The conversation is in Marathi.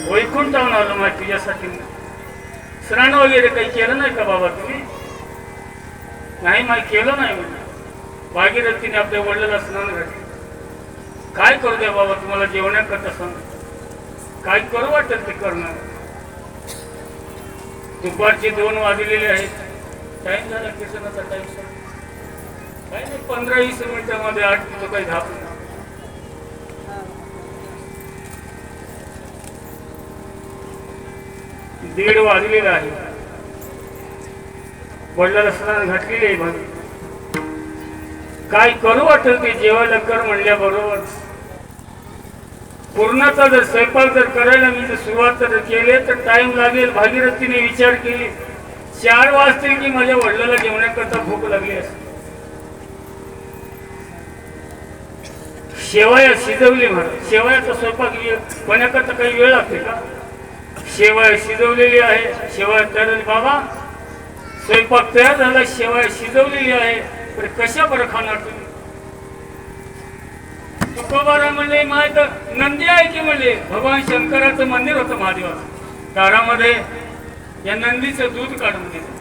वैकुंठावरून आलो मग तुझ्यासाठी स्नान वगैरे काही केलं नाही का बाबा तुम्ही? नाही माही केलं नाही म्हणजे भागीरथीने आपल्या वडिलांना स्नान घातले. काय करू द्या बाबा तुम्हाला जेवण्याकरता सांग, काय करू वाटेल ते करणार. दुपारचे 2 वाजलेले आहेत. टाइम झाला किसनाचा टाइम काही नाही 15-20 मिनिटांमध्ये 8 किलो काही धाप नाही. दीड वाजलेला आहे. वडिलांना स्नान घातलेले आहे. काय करू वाटेल ते जेवायला कर म्हणल्याबरोबर पूर्णाचा जर स्वयंपाक जर करायला मी जर सुरुवात जर केली तर टाइम लागेल. भागीरथीने विचार केले 4 वाजतील की माझ्या वडिलांना जेवण्याकरता भूक लागली असते. शेवया शिजवली म्हणा. शेवयाचा स्वयंपाक होण्याकरता काही वेळ लागते का? शेवया शिजवलेली आहे. शेवया तयार बाबा स्वयंपाक तयार झाला. शेवया शिजवलेली आहे. पण कशा बरं खाणार तुम्ही? तुकोबारा म्हणले माहित नंदी आहे की म्हणले भगवान शंकराचं मंदिर होतं महादेवाचं. दारामध्ये या नंदीचं दूध काढून दिलं.